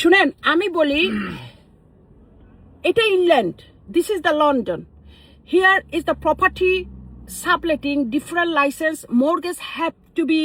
শুনেন আমি বলি এটা England, this is the London, here is the property subletting, different license, mortgage have to be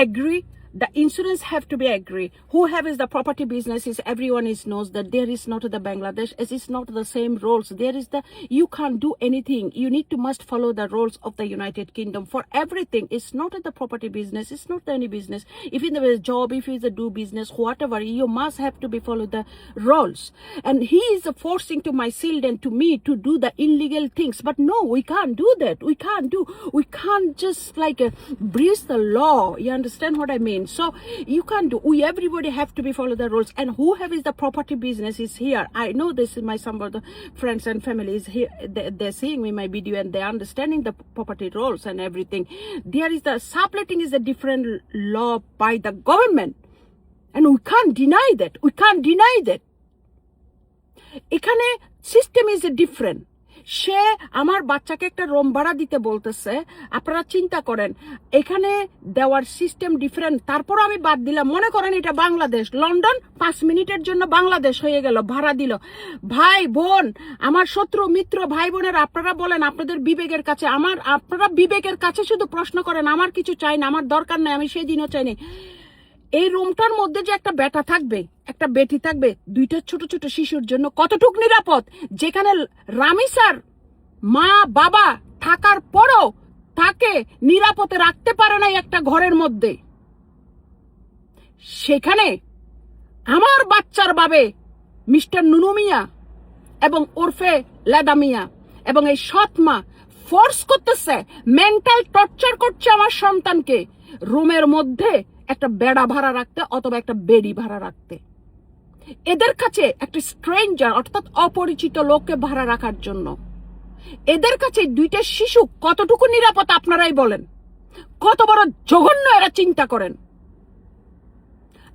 agree, the insurance have to be agree. Who have is the property business is everyone is knows that there is not the Bangladesh, it is not the same rules. There is the, you can't do anything. You need to must follow the rules of the United Kingdom for everything. It's not the property business, it's not any business. If in the job, if it's a do business, whatever, you must have to be follow the rules. And he is forcing to my children, to me, to do the illegal things. But no, we can't do that. We can't just like breach the law. You understand what I mean? So you can't do, everybody have to be follow the rules. And who have is the property business is here. I know this is my some of the friends and families here, they're seeing me my video and they're understanding the property rules and everything. There is the subletting is a different law by the government, and we can't deny that. এখানে system is a different. সে আমার বাচ্চাকে একটা room ভাড়া দিতে বলতেছে, আপনারা চিন্তা করেন এখানে দেওয়ার সিস্টেম ডিফারেন্ট। তারপর আমি বাদ দিলাম, মনে করেন এটা বাংলাদেশ, লন্ডন 5 মিনিটের জন্য বাংলাদেশ হয়ে গেল, ভাড়া দিল। ভাই বোন, আমার শত্রু মিত্র ভাই বোনের, আপনারা বলেন আপনাদের বিবেকের কাছে, আপনারা বিবেকের কাছে শুধু প্রশ্ন করেন, আমার কিছু চাই না, আমার দরকার নাই, আমি সেই দিনও চাইনি। এই রুমটার মধ্যে যে একটা বেটা থাকবে, একটা বেটি থাকবে, দুইটা ছোট ছোট শিশুর জন্য কতটুক নিরাপদ? যেখানে রামি স্যার মা বাবা থাকার পরও তাকে নিরাপদে রাখতে পারে না একটা ঘরের মধ্যে, সেখানে আমার বাচ্চার বাবে মিস্টার নুনু মিয়া এবং ওরফে লেদা মিয়া এবং এই সৎ মা ফোর্স করতেছে, মেন্টাল টর্চার করছে আমার সন্তানকে রুমের মধ্যে একটা বেড়া ভাড়া রাখতে অথবা একটা বেডি ভাড়া রাখতে। এদের কাছে একটা স্ট্রেঞ্জার অর্থাৎ অপরিচিত লোককে ভাড়া রাখার জন্য এদের কাছে দুইটা শিশু কতটুকু নিরাপদ আপনারাই বলেন। কত বড় জঘন্য এরা, চিন্তা করেন।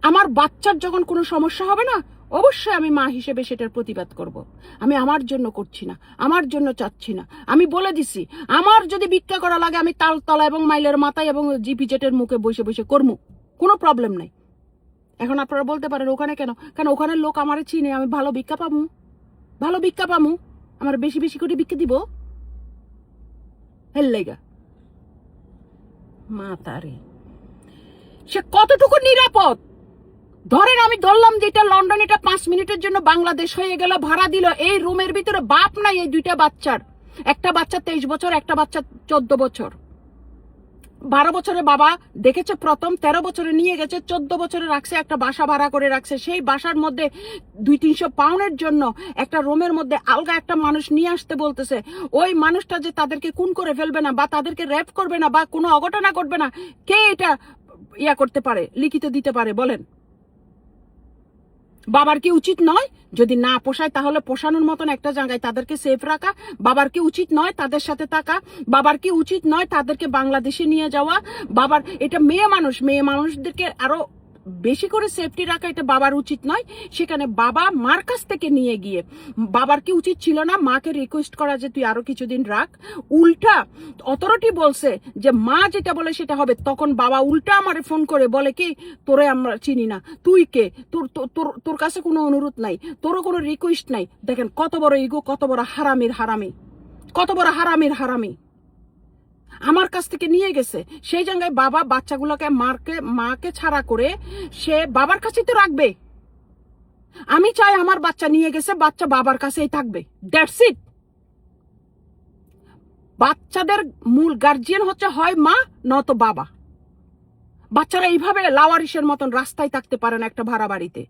আমার বাচ্চার যখন কোনো সমস্যা হবে না, অবশ্যই আমি মা হিসেবে সেটার প্রতিবাদ করব। আমি আমার জন্য করছি না, আমার জন্য চাচ্ছি না। আমি বলে দিছি, আমার যদি ভিক্ষা করা লাগে আমি তালতলা এবং মাইলের মাথায় এবং জিপি জেটের মুখে বসে বসে করবো, কোনো প্রবলেম নাই। এখন আপনারা বলতে পারেন ওখানে কেন? কারণ ওখানের লোক আমারে চিনে, আমি ভালো ভিক্ষা পামু, আমার বেশি বেশি করে ভিক্ষা দিব, হেল্লেগা মাতারে। সে কতটুকু নিরাপদ? ধরেন আমি ধরলাম যে এটা লন্ডন, এটা 5 মিনিটের জন্য বাংলাদেশ হয়ে গেল, ভাড়া দিল। এই রুমের ভিতরে বাপ নাই এই দুইটা বাচ্চার, একটা বাচ্চা 23 বছর, একটা বাচ্চা 14 বছর। 12 বছরে বাবা দেখেছে প্রথম, 13 বছরে নিয়ে গেছে, 14 বছরে রাখছে, একটা বাসা ভাড়া করে রাখছে। সেই বাসার মধ্যে 200-300 পাউন্ডের জন্য একটা রুমের মধ্যে আলগা একটা মানুষ নিয়ে আসতে বলতেছে। ওই মানুষটা যে তাদেরকে খুন করে ফেলবে না বা তাদেরকে রেপ করবে না বা কোনো অঘটনা করবে না, কে এটা করতে পারে, লিখিত দিতে পারে বলেন? বাবার কি উচিত নয়? যদি না পোষায় তাহলে পোষানোর মতন একটা জায়গায় তাদেরকে সেফ রাখা? বাবার কি উচিত নয় তাদের সাথে থাকা? বাবার কি উচিত নয় তাদেরকে বাংলাদেশে নিয়ে যাওয়া? বাবার, এটা মেয়ে মানুষদেরকে আরো বেশি করে সেফটি রাখা, এটা বাবার উচিত নয়? সেখানে বাবা মার কাছ থেকে নিয়ে গিয়ে বাবার কি উচিত ছিল না মাকে রিকোয়েস্ট করা যে তুই আরো কিছুদিন রাখ? উল্টা অথরিটি বলছে যে মা যেটা বলে সেটা হবে। তখন বাবা উল্টা আমারে ফোন করে বলে কি, তোরে আমরা চিনি না, তুই কে, তোর কাছে কোনো অনুরোধ নাই, তোরও কোনো রিকোয়েস্ট নাই। দেখেন কত বড় ইগো, কত বড় হারামির। আমার কাছ থেকে নিয়ে গেছে, সেই জায়গায় বাবা বাচ্চাগুলোকে মাকে ছাড়া করে সে বাবার কাছেই তো রাখবে। আমি চাই আমার বাচ্চা নিয়ে গেছে, বাচ্চা বাবার কাছেই থাকবে, দ্যাটস ইট। বাচ্চাদের মূল গার্জিয়ান হচ্ছে হয় মা নয়তো বাবা। বাচ্চারা এইভাবে লাওয়ারিসের মতন রাস্তায় থাকতে পারে না একটা ভাড়া বাড়িতে।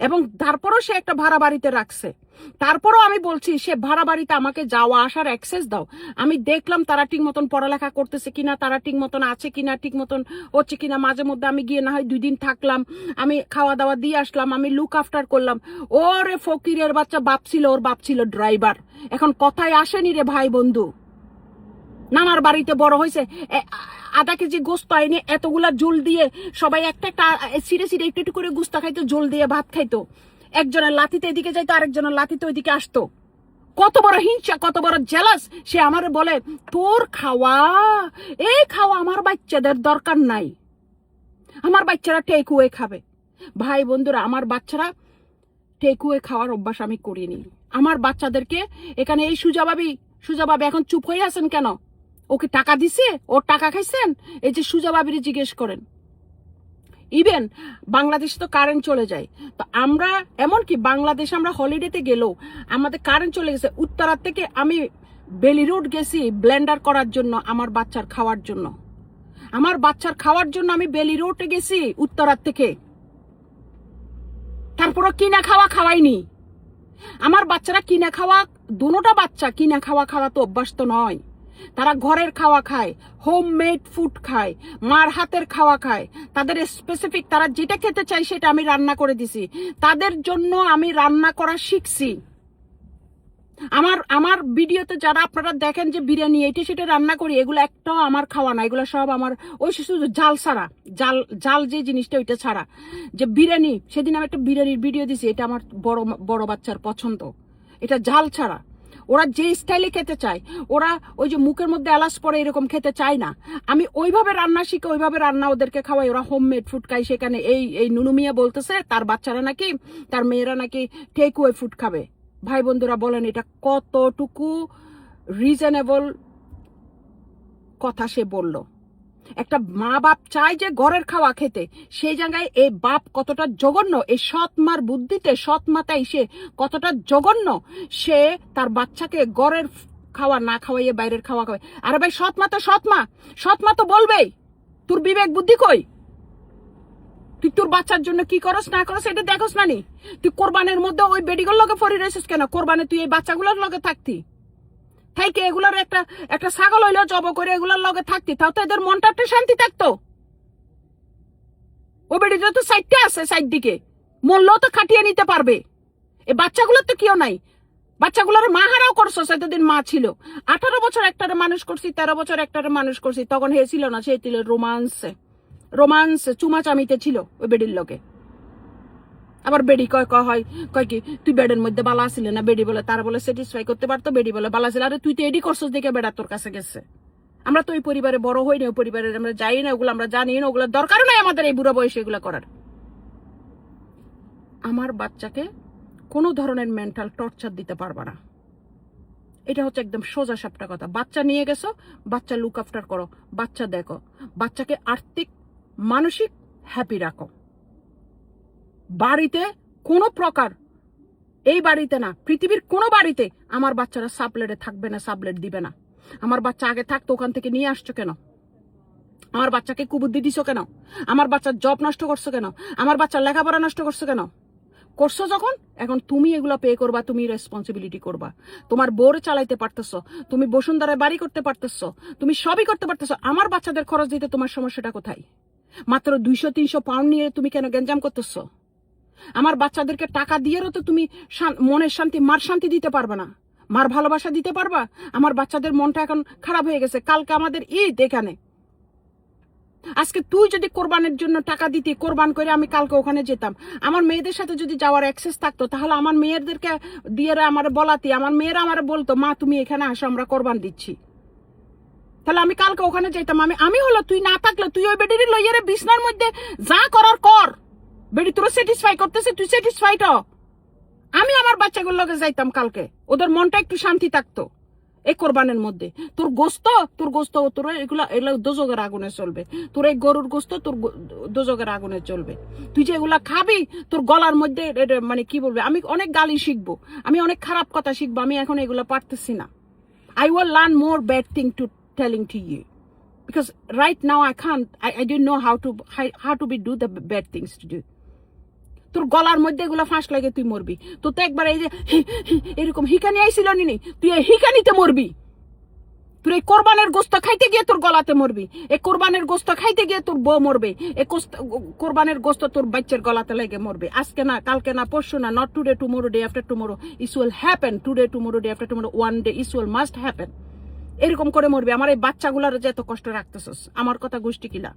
এবং তারপরও সে একটা ভাড়া বাড়িতে রাখছে। তারপরও আমি বলছি সে ভাড়া বাড়িতে আমাকে যাওয়া আসার অ্যাক্সেস দাও। আমি দেখলাম তারা ঠিক মতন পড়ালেখা করতেছে কিনা, তারা ঠিক মতন আছে কিনা, ঠিক মতন হচ্ছে কিনা। মাঝে মধ্যে আমি গিয়ে না হয় 2 দিন থাকলাম, আমি খাওয়া দাওয়া দিয়ে আসলাম, আমি লুক আফটার করলাম। ওরে ফকিরের বাচ্চা, ওর বাপ ছিল ড্রাইভার। এখন কথায় আসেনি রে ভাই বন্ধু। নানার বাড়িতে বড় হয়েছে, আধা কেজি গোস্ত আইনে এতগুলা জোল দিয়ে সবাই একটা সিরে একটু করে গুস্তা খাইতো, জোল দিয়ে ভাত খাইতো। একজনের লাথিতে এদিকে যাইতো, আরেকজনের লাথিতে ওইদিকে আসতো। কত বড় হিংসা, কত বড় জেলাস। সে আমারে বলে তোর খাওয়া, এই খাওয়া আমার বাচ্চাদের দরকার নাই, আমার বাচ্চারা টেক ওয়ে খাবে। ভাই বন্ধুরা, আমার বাচ্চারা টেকওয়ে খাওয়ার অভ্যাস আমি করিনি। আমার বাচ্চাদেরকে এখানে এই সুজাভাবি এখন চুপ হয়ে আছেন কেন? ওকে টাকা দিছে? ওর টাকা খাইছেন? এই যে সুজাভাবিরে জিজ্ঞেস করেন। ইভেন বাংলাদেশে তো কারেন্ট চলে যায়, তো আমরা এমনকি বাংলাদেশে আমরা হলিডেতে গেলেও আমাদের কারেন্ট চলে গেছে। উত্তরার থেকে আমি বেলি রোড গেছি ব্লেন্ডার করার জন্য, আমার বাচ্চার খাওয়ার জন্য। আমি বেলি রোডে গেছি উত্তরার থেকে, তারপরও কিনা খাওয়া খাওয়াইনি। আমার বাচ্চারা কিনা খাওয়া, দুটোটা বাচ্চা কিনা খাওয়া তো অভ্যাস তো নয়। তারা ঘরের খাওয়া খায়, হোম মেড ফুড খায়, মার হাতের খাওয়া খায়। তাদের স্পেসিফিক তারা যেটা খেতে চায় সেটা আমি রান্না করে দিছি। তাদের জন্য আমি রান্না করা শিখছি। আমার ভিডিওতে যারা আপনারা দেখেন যে বিরিয়ানি এটা সেটা রান্না করি, এগুলো একটাও আমার খাওয়া না। এগুলো সব আমার ওই শুধু জাল ছাড়া, জাল যে জিনিসটা ওইটা ছাড়া। যে বিরিয়ানি, সেদিন আমি একটা বিরিয়ানির ভিডিও দিছি, এটা আমার বড় বাচ্চার পছন্দ, এটা জাল ছাড়া। ওরা যে স্টাইলে খেতে চায়, ওরা ওই যে মুখের মধ্যে এলাচ পরে এরকম খেতে চায় না। আমি ওইভাবে রান্না শিখে ওইভাবে রান্না ওদেরকে খাওয়াই। ওরা হোমমেড ফুড খায়। সেখানে এই নুনু মিয়া বলতেছে তার বাচ্চারা নাকি, তার মেয়েরা নাকি টেকওয়ে ফুড খাবে। ভাই বন্ধুরা বলেন এটা কতটুকু রিজনেবল কথা সে বলল? একটা মা বাপ চায় যে ঘরের খাওয়া খেতে, সেই জায়গায় এই বাপ কতটা জঘন্য, এই সৎ মার বুদ্ধিতে, সৎ মাতাই সে কতটা জঘন্য, সে তার বাচ্চাকে ঘরের খাওয়া না খাওয়াইয়ে বাইরের খাওয়া খাওয়াই। আরে ভাই, সৎ মা তো বলবেই, তোর বিবেক বুদ্ধি কই? তুই তোর বাচ্চার জন্য কি করস না করস এটা দেখোস না নি? তুই কোরবানের মধ্যে ওই বেডিগুলোর লগে ফরি রয়েছিস কেন? কোরবানে তুই এই বাচ্চাগুলোর লগে থাকতি, থাইকে এগুলার একটা ছাগল হইলো জব করে এগুলোর লগে থাকতি, তাও তো এদের মনটা একটা শান্তি থাকতো। ও বেডিটা তো সাইডটা আছে, সাইড দিকে মরলেও তো খাটিয়ে নিতে পারবে। এই বাচ্চাগুলোর তো কেউ নাই। বাচ্চাগুলোর মা হারাও করছো, সেতদিন মা ছিল। 18 বছর একটারে মানুষ করছি, 13 বছর একটারে মানুষ করছি, তখন হে ছিল না, সে ছিল রোমান্সে চুমাচামিতে ছিল ওই বেডির লোকে। আবার বেডি কয় কি তুই বেডের মধ্যে বালা আসিলে না? বেডি বলে তারা বলে স্যাটিসফাই করতে পারতো, বেডি বলে বালা ছিল। আরে তুই তো এডি করছিস দেখে বেড়া তোর কাছে গেছে। আমরা তো ওই পরিবারে বড় হই না, ওই পরিবারে আমরা যাই না, ওগুলো আমরা জানি না, ওগুলো দরকার নাই আমাদের এই বুড়া বয়সে এগুলো করার। আমার বাচ্চাকে কোনো ধরনের মেন্টাল টর্চার দিতে পারবা না। এটা হচ্ছে একদম সোজা সাপটা কথা। বাচ্চা নিয়ে গেছো, বাচ্চা লুক আফটার করো, বাচ্চা দেখো, বাচ্চাকে আর্থিক মানসিক হ্যাপি রাখো। বাড়িতে কোনো প্রকার, এই বাড়িতে না, পৃথিবীর কোনো বাড়িতে আমার বাচ্চারা সাবলেটে থাকবে না, সাবলেট দিবে না। আমার বাচ্চা আগে থাকতো, ওখান থেকে নিয়ে আসছো কেন? আমার বাচ্চাকে কুবুদ্ধি দিছো কেন? আমার বাচ্চার জব নষ্ট করছো কেন? আমার বাচ্চার লেখাপড়া নষ্ট করছো কেন? করছো যখন, এখন তুমি এগুলো পে করবা, তুমি রেসপন্সিবিলিটি করবা। তোমার বোর চালাইতে পারতেছো, তুমি বসুন্ধরায় বাড়ি করতে পারতেছো, তুমি সবই করতে পারতেছো। আমার বাচ্চাদের খরচ দিতে তোমার সমস্যাটা কোথায়? মাত্র 200-300 পাউন্ড নিয়ে তুমি কেন গেঞ্জাম করতেছো? আমার বাচ্চাদেরকে টাকা দিয়েও তো তুমি মনের শান্তি, মার শান্তি দিতে পারবে না, মার ভালোবাসা দিতে পারবা? আমার বাচ্চাদের মনটা এখন খারাপ হয়ে গেছে। কালকে আমাদের ঈদ, এখানে আজকে তুই যদি কোরবানের জন্য টাকা দিতি, কোরবান করে আমি কালকে ওখানে যেতাম, আমার মেয়েদের সাথে যদি যাওয়ার অ্যাক্সেস থাকতো, তাহলে আমার মেয়েদেরকে দিয়ে আমার বলাতি, আমার মেয়েরা আমার বলতো মা তুমি এখানে আসো, আমরা কোরবান দিচ্ছি, তাহলে আমি কালকে ওখানে যেতাম। আমি হলো তুই না থাকলে তুই ওই বেডির লইয়ারে বিছনার মধ্যে যা করার কর, বেডি তোর স্যাটিসফাই করতেছে, তুই স্যাটিসফাইড হ। আমি আমার বাচ্চাগুলোর লগে যাইতাম কালকে, ওদের মনটা একটু শান্তি থাকতো এই কোরবানের মধ্যে। তোর গোস্ত তোর এগুলা দোজকের আগুনে চলবে, তোর এই গরুর গোস্ত তোর দোজকের আগুনে চলবে। তুই যে এগুলা খাবি, তোর গলার মধ্যে মানে কি বলবে, আমি অনেক গালি শিখবো, আমি অনেক খারাপ কথা শিখবো। আমি এখন এগুলা পারতেছি না। I will learn more bad thing to telling to you because right now I can't, I don't know how to be do the bad things to do. তোর গলার মধ্যে এগুলো ফাঁস লাগে, তুই মরবি। তো তো একবার এই যে এরকম হিকানি আইছিল নি, তুই এই হিকানিতে মরবি। তোর এই কোরবানের গোস্ত খাইতে গিয়ে তোর গলাতে মরবি, এই কোরবানের গোস্ত খাইতে গিয়ে তোর বউ মরবে, এই কোরবানের গোস্ত তোর বাচ্চার গলাতে লেগে মরবে। আজকে না, কালকে না, পরশু না, not today, tomorrow, day after tomorrow, it will happen. Today, tomorrow, day after tomorrow, one day it will must happen. এরকম করে মরবি। আমার এই বাচ্চাগুলার যে এত কষ্ট রাখতেছস, আমার কথা গোষ্ঠী কিলা।